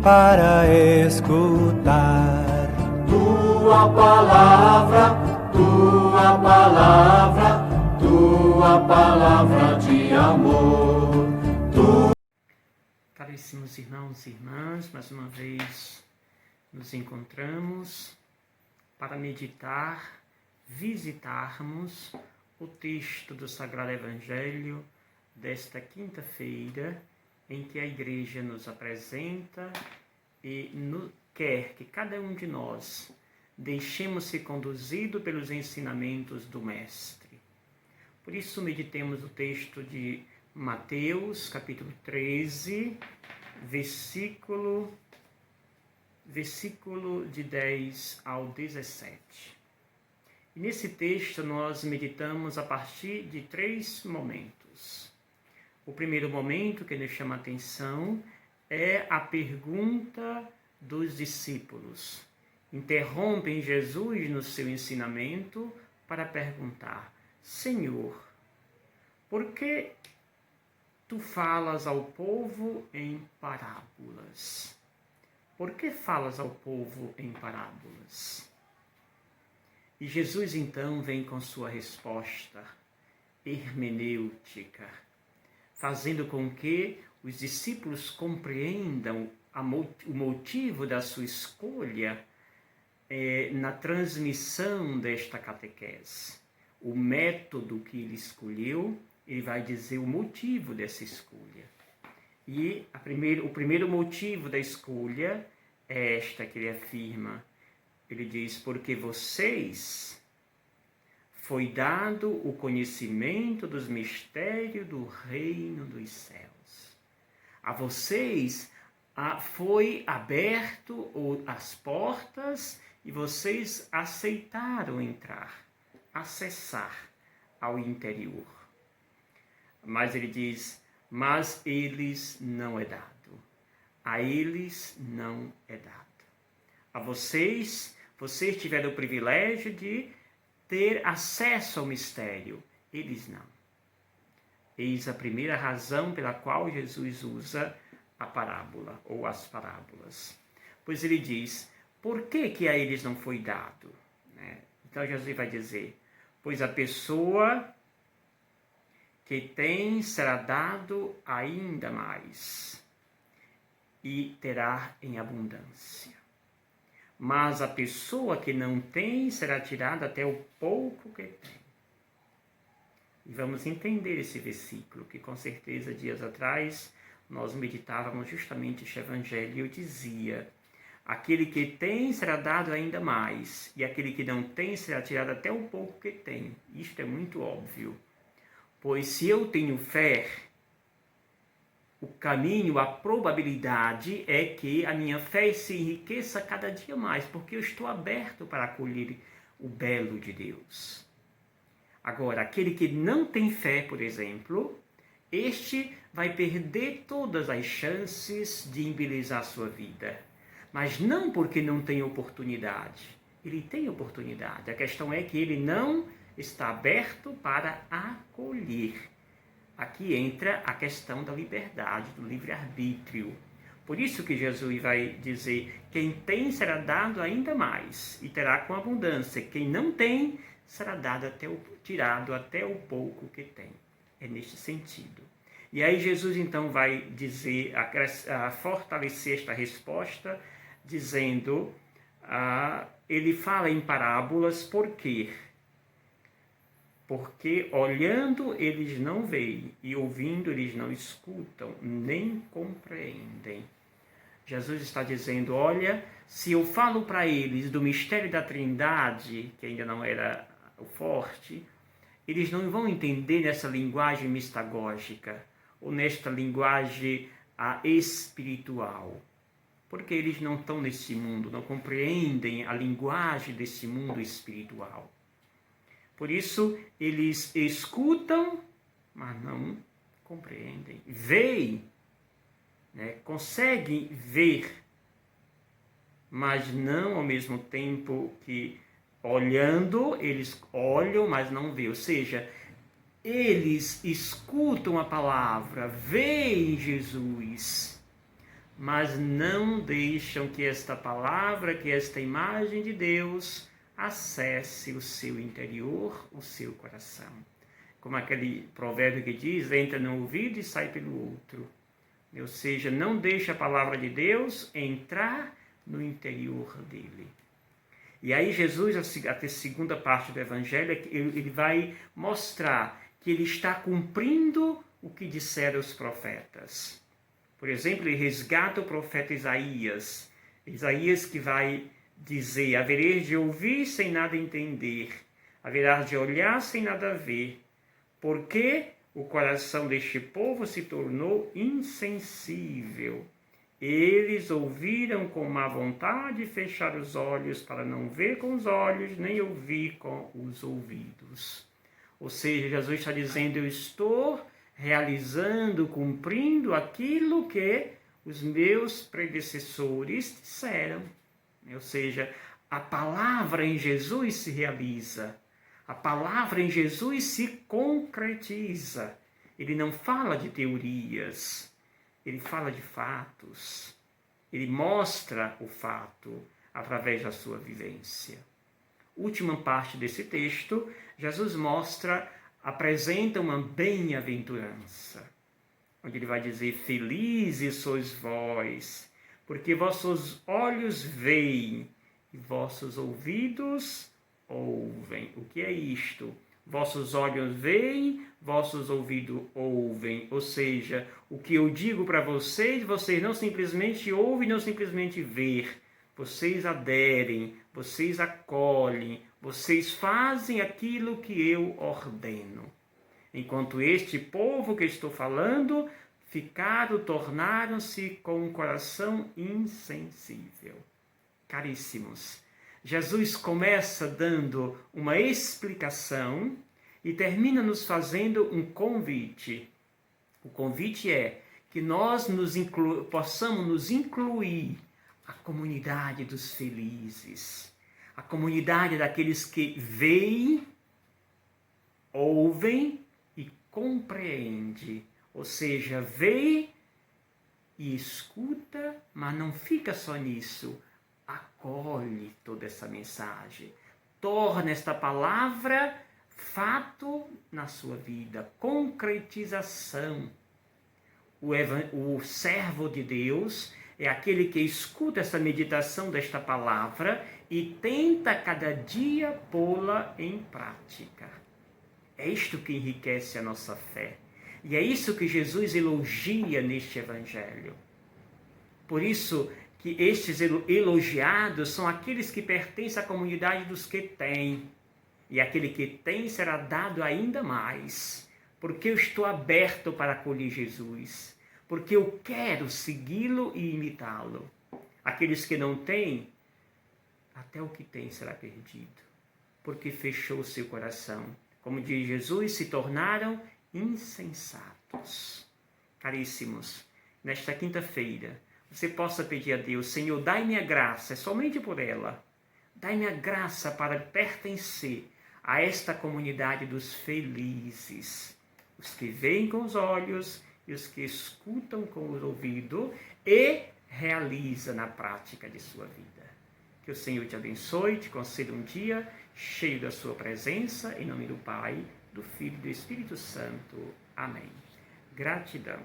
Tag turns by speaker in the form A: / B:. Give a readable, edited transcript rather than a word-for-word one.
A: para escutar.
B: Tua palavra, tua palavra, tua palavra de amor.
C: Caríssimos irmãos e irmãs, mais uma vez nos encontramos para meditar, visitarmos o texto do Sagrado Evangelho desta quinta-feira, em que a Igreja nos apresenta e quer que cada um de nós deixemos-se conduzido pelos ensinamentos do Mestre. Por isso, meditemos o texto de Mateus, capítulo 13, versículo de 10 ao 17. E nesse texto nós meditamos a partir de 3 momentos. O primeiro momento que nos chama a atenção é a pergunta dos discípulos. Interrompem Jesus no seu ensinamento para perguntar: Senhor, por que tu falas ao povo em parábolas? Por que falas ao povo em parábolas? E Jesus então vem com sua resposta hermenêutica, fazendo com que os discípulos compreendam o motivo da sua escolha na transmissão desta catequese. O método que ele escolheu, ele vai dizer o motivo dessa escolha. E o primeiro motivo da escolha é esta que ele afirma. Ele diz: porque vocês foi dado o conhecimento dos mistérios do reino dos céus. A vocês foi aberto as portas e vocês aceitaram entrar, acessar ao interior. Mas ele diz: mas eles não é dado. A eles não é dado. A vocês tiveram o privilégio de ter acesso ao mistério. Eles não. Eis a primeira razão pela qual Jesus usa a parábola ou as parábolas. Pois ele diz: por que a eles não foi dado? Então Jesus vai dizer: pois a pessoa que tem será dado ainda mais e terá em abundância. Mas a pessoa que não tem será tirada até o pouco que tem. E vamos entender esse versículo, que com certeza dias atrás nós meditávamos justamente este evangelho e eu dizia: aquele que tem será dado ainda mais, e aquele que não tem será tirado até o pouco que tem. Isto é muito óbvio. Pois se eu tenho fé, o caminho, a probabilidade é que a minha fé se enriqueça cada dia mais, porque eu estou aberto para acolher o belo de Deus. Agora, aquele que não tem fé, por exemplo, este vai perder todas as chances de embelezar a sua vida. Mas não porque não tem oportunidade. Ele tem oportunidade. A questão é que ele não está aberto para acolher. Aqui entra a questão da liberdade, do livre-arbítrio. Por isso que Jesus vai dizer: quem tem será dado ainda mais e terá com abundância. Quem não tem será dado tirado até o pouco que tem. É neste sentido. E aí Jesus então vai dizer, a fortalecer esta resposta, dizendo, ele fala em parábolas, por quê? Porque olhando eles não veem e ouvindo eles não escutam, nem compreendem. Jesus está dizendo: olha, se eu falo para eles do mistério da Trindade, que ainda não era o forte, eles não vão entender nessa linguagem mistagógica, ou nesta linguagem espiritual. Porque eles não estão nesse mundo, não compreendem a linguagem desse mundo espiritual. Por isso, eles escutam, mas não compreendem. Veem, conseguem ver, mas não ao mesmo tempo que olhando, eles olham, mas não veem. Ou seja, eles escutam a palavra, veem Jesus, mas não deixam que esta palavra, que esta imagem de Deus acesse o seu interior, o seu coração. Como aquele provérbio que diz, entra no ouvido e sai pelo outro. Ou seja, não deixa a palavra de Deus entrar no interior dele. E aí Jesus, a segunda parte do Evangelho, ele vai mostrar que ele está cumprindo o que disseram os profetas. Por exemplo, ele resgata o profeta Isaías. Isaías que vai dizer, havereis de ouvir sem nada entender, haverás de olhar sem nada ver, porque o coração deste povo se tornou insensível. Eles ouviram com má vontade e fecharam os olhos para não ver com os olhos, nem ouvir com os ouvidos. Ou seja, Jesus está dizendo, eu estou realizando, cumprindo aquilo que os meus predecessores disseram. Ou seja, a palavra em Jesus se realiza. A palavra em Jesus se concretiza. Ele não fala de teorias, ele fala de fatos. Ele mostra o fato através da sua vivência. Última parte desse texto, Jesus apresenta uma bem-aventurança, onde ele vai dizer, felizes sois vós, porque vossos olhos veem e vossos ouvidos ouvem. O que é isto? Vossos olhos veem, vossos ouvidos ouvem. Ou seja, o que eu digo para vocês, vocês não simplesmente ouvem, não simplesmente veem. Vocês aderem, vocês acolhem, vocês fazem aquilo que eu ordeno. Enquanto este povo que estou falando, tornaram-se com um coração insensível. Caríssimos, Jesus começa dando uma explicação e termina nos fazendo um convite. O convite é que nós possamos nos incluir a comunidade dos felizes, a comunidade daqueles que veem, ouvem e compreendem. Ou seja, vê e escuta, mas não fica só nisso. Acolhe toda essa mensagem. Torna esta palavra fato na sua vida, concretização. O servo de Deus é aquele que escuta essa meditação desta palavra e tenta cada dia pô-la em prática. É isto que enriquece a nossa fé. E é isso que Jesus elogia neste Evangelho. Por isso que estes elogiados são aqueles que pertencem à comunidade dos que têm. E aquele que tem será dado ainda mais. Porque eu estou aberto para acolher Jesus. Porque eu quero segui-lo e imitá-lo. Aqueles que não têm, até o que tem será perdido. Porque fechou o seu coração. Como diz Jesus, se tornaram insensatos. Caríssimos, nesta quinta-feira, você possa pedir a Deus, Senhor, dai-me a graça, é somente por ela, dai-me a graça para pertencer a esta comunidade dos felizes, os que veem com os olhos e os que escutam com o ouvido e realiza na prática de sua vida. Que o Senhor te abençoe, te conceda um dia cheio da sua presença, em nome do Pai, do Filho e do Espírito Santo. Amém. Gratidão.